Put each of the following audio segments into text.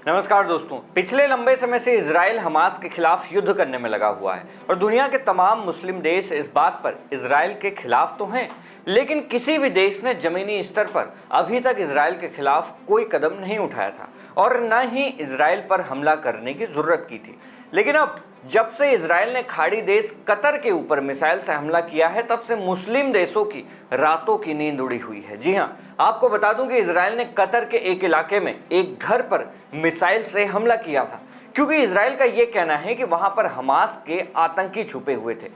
नमस्कार दोस्तों। पिछले लंबे समय से इजराइल हमास के खिलाफ युद्ध करने में लगा हुआ है और दुनिया के तमाम मुस्लिम देश इस बात पर इजराइल के खिलाफ तो हैं, लेकिन किसी भी देश ने जमीनी स्तर पर अभी तक इजराइल के खिलाफ कोई कदम नहीं उठाया था और न ही इजराइल पर हमला करने की जरूरत की थी। लेकिन अब जब से इजराइल ने खाड़ी देश कतर के ऊपर मिसाइल से हमला किया है, तब से मुस्लिम देशों की रातों की नींद उड़ी हुई है। जी हां, आपको बता दूं कि इजराइल ने कतर के एक इलाके में एक घर पर मिसाइल से हमला किया था, क्योंकि इजराइल का यह कहना है कि वहां पर हमास के आतंकी छुपे हुए थे।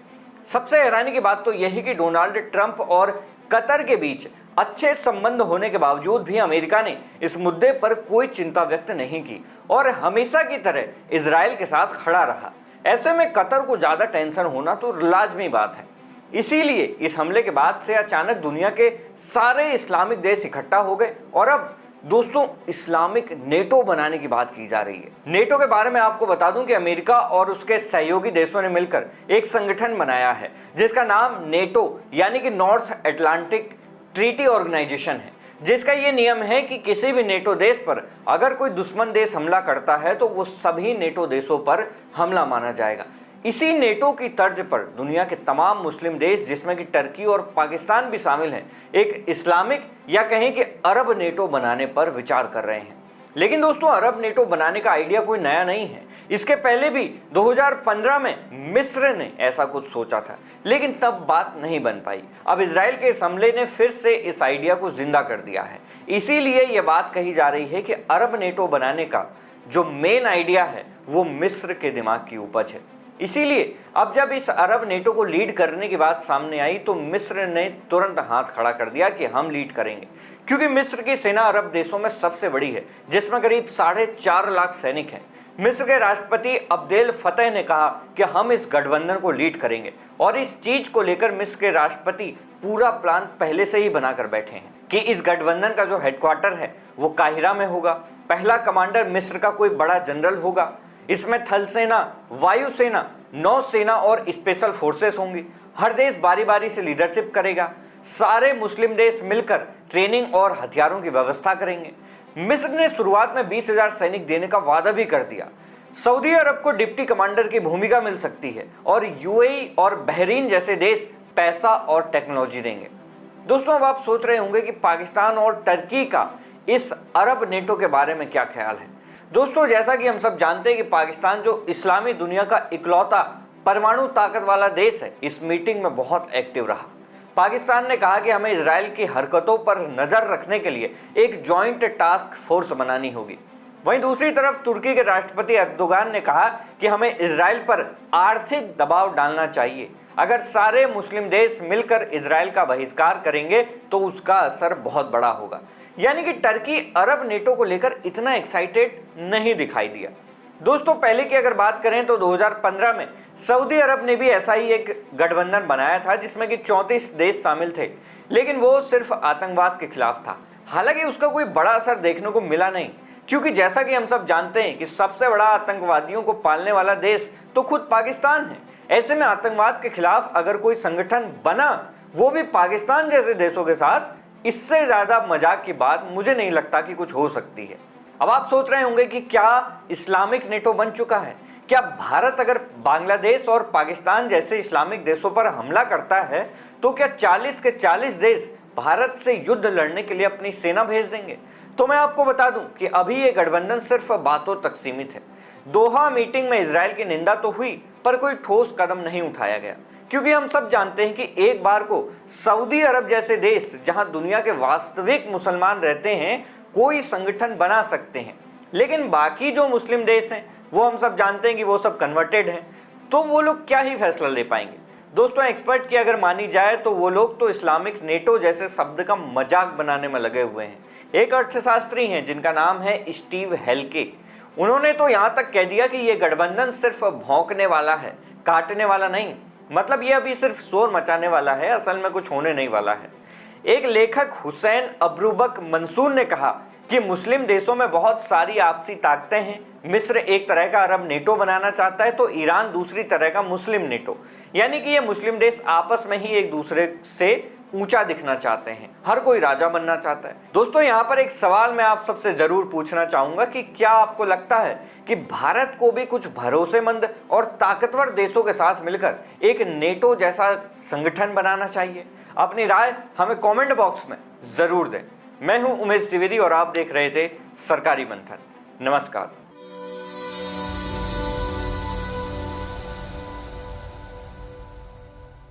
सबसे हैरानी की बात तो यह है कि डोनाल्ड ट्रंप और कतर के बीच अच्छे संबंध होने के बावजूद भी अमेरिका ने इस मुद्दे पर कोई चिंता व्यक्त नहीं की और हमेशा की तरह इजराइल के साथ खड़ा रहा। ऐसे में कतर को ज्यादा टेंशन होना तो लाजमी बात है। इसीलिए इस हमले के बाद से अचानक दुनिया के सारे इस्लामिक देश इकट्ठा हो गए और अब दोस्तों इस्लामिक नेटो बनाने की बात की जा रही है। नेटो के बारे में आपको बता दूं कि अमेरिका और उसके सहयोगी देशों ने मिलकर एक संगठन बनाया है जिसका नाम नेटो यानी कि नॉर्थ अटलांटिक ट्रीटी ऑर्गेनाइजेशन है, जिसका ये नियम है कि किसी भी नेटो देश पर अगर कोई दुश्मन देश हमला करता है तो वो सभी नेटो देशों पर हमला माना जाएगा। इसी नेटो की तर्ज पर दुनिया के तमाम मुस्लिम देश, जिसमें कि टर्की और पाकिस्तान भी शामिल हैं, एक इस्लामिक या कहें कि अरब नेटो बनाने पर विचार कर रहे हैं। लेकिन दोस्तों, अरब नेटो बनाने का आइडिया कोई नया नहीं है। इसके पहले भी 2015 में मिस्र ने ऐसा कुछ सोचा था, लेकिन तब बात नहीं बन पाई। अब इजराइल के इस हमले ने फिर से इस आइडिया को जिंदा कर दिया है। इसीलिए यह बात कही जा रही है कि अरब नेटो बनाने का जो मेन आइडिया है वो मिस्र के दिमाग की उपज है। इसीलिए अब जब इस अरब नेटो को लीड करने की बात सामने आई तो मिस्र ने तुरंत हाथ खड़ा कर दिया कि हम लीड करेंगे, क्योंकि मिस्र की सेना अरब देशों में सबसे बड़ी है, जिसमें करीब 4.5 लाख सैनिक हैं। मिस्र के राष्ट्रपति अब्देल फतेह ने कहा कि हम इस गठबंधन को लीड करेंगे और इस चीज को लेकर मिस्र के राष्ट्रपति पूरा प्लान पहले से ही बनाकर बैठे हैं कि इस गठबंधन का जो हेडक्वार्टर है वो काहिरा में होगा। पहला कमांडर मिस्र का कोई बड़ा जनरल होगा। इसमें थल सेना, वायुसेना, नौसेना और स्पेशल फोर्सेस होंगी। हर देश बारी बारी से लीडरशिप करेगा। सारे मुस्लिम देश मिलकर ट्रेनिंग और हथियारों की व्यवस्था करेंगे। मिस्र ने शुरुआत में 20,000 सैनिक देने का वादा भी कर दिया। सऊदी अरब को डिप्टी कमांडर की भूमिका मिल सकती है और यूएई और बहरीन जैसे देश पैसा और टेक्नोलॉजी देंगे। दोस्तों, अब आप सोच रहे होंगे कि पाकिस्तान और टर्की का इस अरब नेटो के बारे में क्या ख्याल है। दोस्तों, जैसा कि हम सब जानते हैं कि पाकिस्तान जो इस्लामी दुनिया का इकलौता परमाणु ताकत वाला देश है, इस मीटिंग में बहुत एक्टिव रहा। पाकिस्तान ने कहा कि हमें इजराइल की हरकतों पर नजर रखने के लिए एक जॉइंट टास्क फोर्स बनानी होगी। वहीं दूसरी तरफ तुर्की के राष्ट्रपति एर्दोगान ने कहा कि हमें इजराइल पर आर्थिक दबाव डालना चाहिए। अगर सारे मुस्लिम देश मिलकर इजराइल का बहिष्कार करेंगे तो उसका असर बहुत बड़ा होगा। यानी कि टर्की अरब नेटो को लेकर इतना एक्साइटेड नहीं दिखाई दिया। दोस्तों, पहले की अगर बात करें तो 2015 में सऊदी अरब ने भी ऐसा ही एक गठबंधन बनाया था जिसमें कि 34 देश शामिल थे, लेकिन वो सिर्फ आतंकवाद के खिलाफ था। हालांकि उसका कोई बड़ा असर देखने को मिला नहीं, क्योंकि जैसा कि हम सब जानते हैं कि सबसे बड़ा आतंकवादियों को पालने वाला देश तो खुद पाकिस्तान है। ऐसे में आतंकवाद के खिलाफ अगर कोई संगठन बना, वो भी पाकिस्तान जैसे देशों के साथ, इससे ज्यादा मजाक की बात मुझे नहीं लगता कि कुछ हो सकती है। अब आप सोच रहे होंगे कि क्या इस्लामिक नेटो बन चुका है? क्या भारत अगर बांग्लादेश और पाकिस्तान जैसे इस्लामिक देशों पर हमला करता है तो क्या 40 के 40 देश भारत से युद्ध लड़ने के लिए अपनी सेना भेज देंगे? तो मैं आपको बता दूं कि अभी ये गठबंधन सिर्फ बातों तक सीमित है। दोहा मीटिंग में इजराइल की निंदा तो हुई, पर कोई ठोस कदम नहीं उठाया गया, क्योंकि हम सब जानते हैं कि एक बार को सऊदी अरब जैसे देश, जहां दुनिया के वास्तविक मुसलमान रहते हैं, कोई संगठन बना सकते हैं, लेकिन बाकी जो मुस्लिम देश हैं वो हम सब जानते हैं कि वो सब कन्वर्टेड हैं, तो वो लोग क्या ही फैसला ले पाएंगे। दोस्तों, एक्सपर्ट की अगर मानी जाए तो वो लोग तो इस्लामिक नेटो जैसे शब्द का मजाक बनाने में लगे हुए हैं। एक अर्थशास्त्री हैं जिनका नाम है स्टीव हेल्के। उन्होंने तो यहाँ तक कह दिया कि ये गठबंधन सिर्फ भौंकने वाला है, काटने वाला नहीं। मतलब ये अभी सिर्फ शोर मचाने वाला है, असल में कुछ होने नहीं वाला है। एक लेखक हुसैन अब्रुबक मंसूर ने कहा कि मुस्लिम देशों में बहुत सारी आपसी ताकतें हैं। मिस्र एक तरह का अरब नेटो बनाना चाहता है तो ईरान दूसरी तरह का मुस्लिम नेटो, यानी कि ये मुस्लिम देश आपस में ही एक दूसरे से ऊंचा दिखना चाहते हैं, हर कोई राजा बनना चाहता है। दोस्तों, यहाँ पर एक सवाल मैं आप सबसे जरूर पूछना चाहूंगा कि क्या आपको लगता है कि भारत को भी कुछ भरोसेमंद और ताकतवर देशों के साथ मिलकर एक नेटो जैसा संगठन बनाना चाहिए? अपनी राय हमें कमेंट बॉक्स में जरूर दें। मैं हूं उमेश द्विवेदी और आप देख रहे थे सरकारी मंथन। नमस्कार।